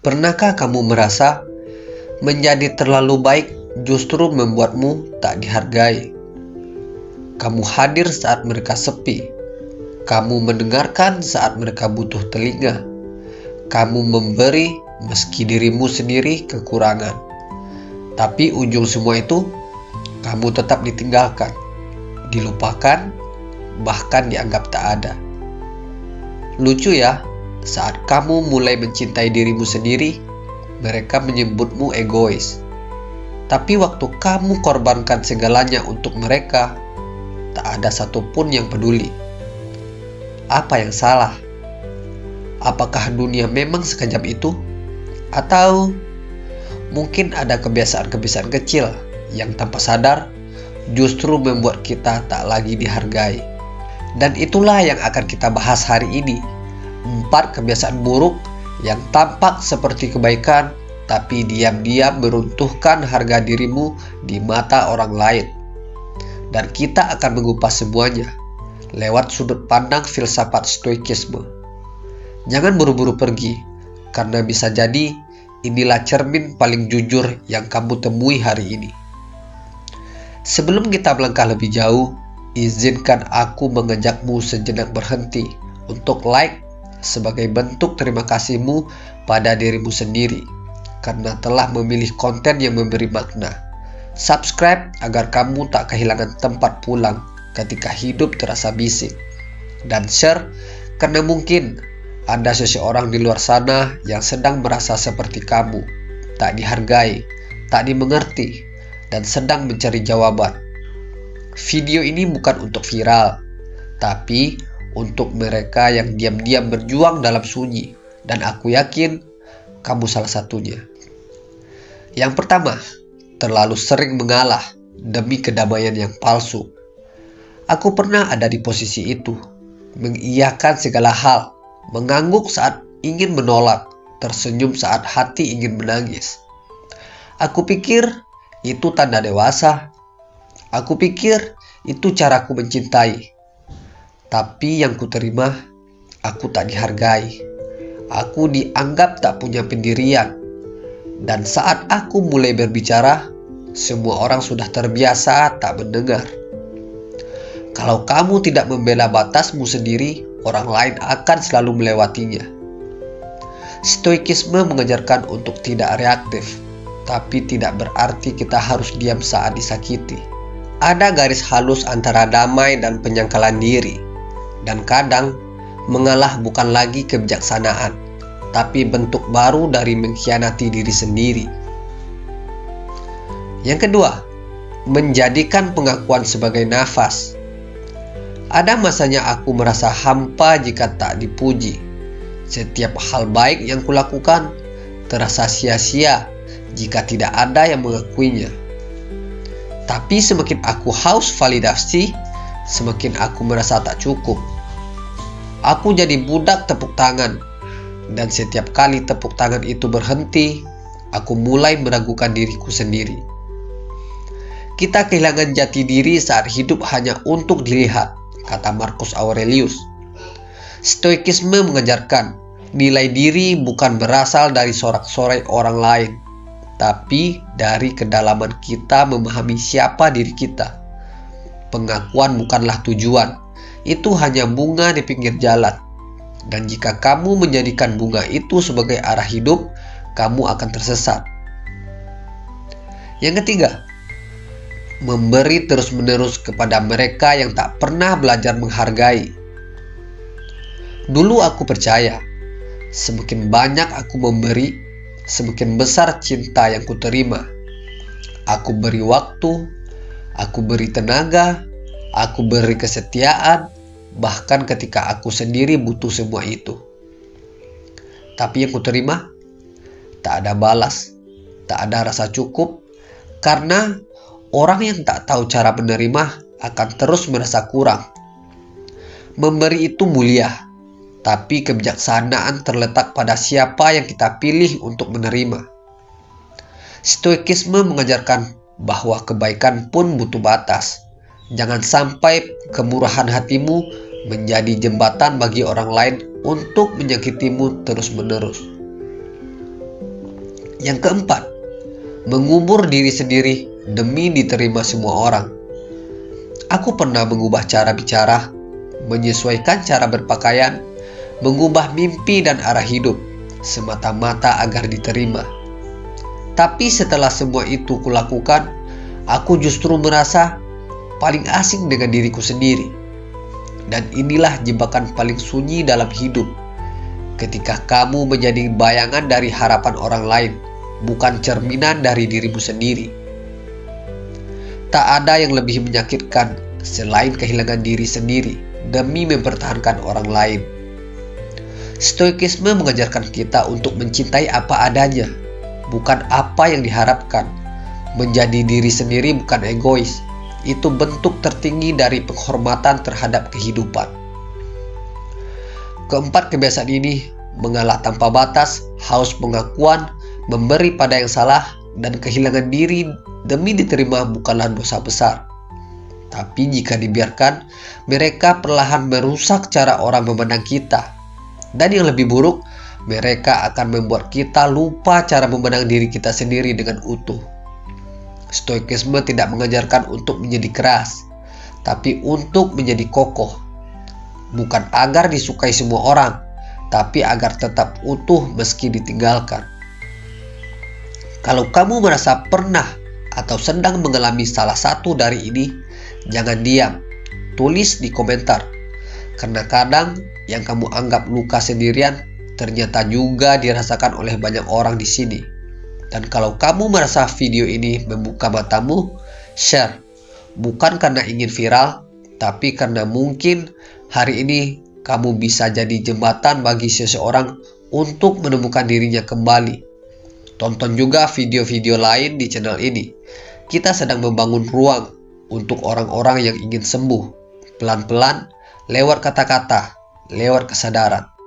Pernahkah kamu merasa menjadi terlalu baik justru membuatmu tak dihargai? Kamu hadir saat mereka sepi. Kamu mendengarkan saat mereka butuh telinga. Kamu memberi meski dirimu sendiri kekurangan. Tapi ujung semua itu, kamu tetap ditinggalkan, dilupakan, bahkan dianggap tak ada. Lucu ya, saat kamu mulai mencintai dirimu sendiri, mereka menyebutmu egois. Tapi waktu kamu korbankan segalanya untuk mereka, tak ada satupun yang peduli. Apa yang salah? Apakah dunia memang sekejam itu? Atau mungkin ada kebiasaan-kebiasaan kecil yang tanpa sadar justru membuat kita tak lagi dihargai. Dan itulah yang akan kita bahas hari ini. 4 kebiasaan buruk yang tampak seperti kebaikan, tapi diam-diam meruntuhkan harga dirimu di mata orang lain. Dan kita akan mengupas semuanya lewat sudut pandang filsafat stoikisme. Jangan buru-buru pergi, karena bisa jadi inilah cermin paling jujur yang kamu temui hari ini. Sebelum kita melangkah lebih jauh, izinkan aku mengajakmu sejenak berhenti untuk like sebagai bentuk terima kasihmu pada dirimu sendiri karena telah memilih konten yang memberi makna. Subscribe agar kamu tak kehilangan tempat pulang ketika hidup terasa bising. Dan share karena mungkin ada seseorang di luar sana yang sedang merasa seperti kamu, tak dihargai, tak dimengerti, dan sedang mencari jawaban. Video ini bukan untuk viral, tapi untuk mereka yang diam-diam berjuang dalam sunyi, dan aku yakin kamu salah satunya. Yang pertama, terlalu sering mengalah demi kedamaian yang palsu. Aku pernah ada di posisi itu, mengiyakan segala hal, mengangguk saat ingin menolak, tersenyum saat hati ingin menangis. Aku pikir itu tanda dewasa. Aku pikir itu caraku mencintai. Tapi yang kuterima, aku tak dihargai. Aku dianggap tak punya pendirian. Dan saat aku mulai berbicara, semua orang sudah terbiasa tak mendengar. Kalau kamu tidak membela batasmu sendiri, orang lain akan selalu melewatinya. Stoikisme mengajarkan untuk tidak reaktif, tapi tidak berarti kita harus diam saat disakiti. Ada garis halus antara damai dan penyangkalan diri. Dan kadang, mengalah bukan lagi kebijaksanaan, tapi bentuk baru dari mengkhianati diri sendiri. Yang kedua, menjadikan pengakuan sebagai nafas. Ada masanya aku merasa hampa jika tak dipuji. Setiap hal baik yang kulakukan terasa sia-sia jika tidak ada yang mengakuinya. Tapi semakin aku haus validasi, semakin aku merasa tak cukup. Aku jadi budak tepuk tangan, dan setiap kali tepuk tangan itu berhenti, aku mulai meragukan diriku sendiri. Kita kehilangan jati diri saat hidup hanya untuk dilihat, kata Marcus Aurelius. Stoikisme mengajarkan nilai diri bukan berasal dari sorak-sorai orang lain, tapi dari kedalaman kita memahami siapa diri kita. Pengakuan bukanlah tujuan, itu hanya bunga di pinggir jalan. Dan jika kamu menjadikan bunga itu sebagai arah hidup, kamu akan tersesat. Yang ketiga, memberi terus-menerus kepada mereka yang tak pernah belajar menghargai. Dulu aku percaya, semakin banyak aku memberi, semakin besar cinta yang kuterima. Aku beri waktu, aku beri tenaga, aku beri kesetiaan, bahkan ketika aku sendiri butuh semua itu. Tapi yang kuterima, tak ada balas, tak ada rasa cukup, karena orang yang tak tahu cara menerima akan terus merasa kurang. Memberi itu mulia, tapi kebijaksanaan terletak pada siapa yang kita pilih untuk menerima. Stoikisme mengajarkan bahwa kebaikan pun butuh batas. Jangan sampai kemurahan hatimu menjadi jembatan bagi orang lain untuk menyakitimu terus-menerus. Yang keempat, mengubur diri sendiri demi diterima semua orang. Aku pernah mengubah cara bicara, menyesuaikan cara berpakaian, mengubah mimpi dan arah hidup, semata-mata agar diterima. Tapi setelah semua itu kulakukan, aku justru merasa paling asing dengan diriku sendiri. Dan inilah jebakan paling sunyi dalam hidup, ketika kamu menjadi bayangan dari harapan orang lain, bukan cerminan dari dirimu sendiri. Tak ada yang lebih menyakitkan selain kehilangan diri sendiri demi mempertahankan orang lain. Stoikisme mengajarkan kita untuk mencintai apa adanya, bukan apa yang diharapkan. Menjadi diri sendiri bukan egois. Itu bentuk tertinggi dari penghormatan terhadap kehidupan. Keempat kebiasaan ini, mengalah tanpa batas, haus pengakuan, memberi pada yang salah, dan kehilangan diri demi diterima bukanlah dosa besar. Tapi jika dibiarkan, mereka perlahan merusak cara orang memandang kita. Dan yang lebih buruk, mereka akan membuat kita lupa cara memandang diri kita sendiri dengan utuh. Stoikisme tidak mengajarkan untuk menjadi keras, tapi untuk menjadi kokoh. Bukan agar disukai semua orang, tapi agar tetap utuh meski ditinggalkan. Kalau kamu merasa pernah atau sedang mengalami salah satu dari ini, jangan diam, tulis di komentar. Karena kadang yang kamu anggap luka sendirian ternyata juga dirasakan oleh banyak orang di sini. Dan kalau kamu merasa video ini membuka matamu, share. Bukan karena ingin viral, tapi karena mungkin hari ini kamu bisa jadi jembatan bagi seseorang untuk menemukan dirinya kembali. Tonton juga video-video lain di channel ini. Kita sedang membangun ruang untuk orang-orang yang ingin sembuh, pelan-pelan, lewat kata-kata, lewat kesadaran.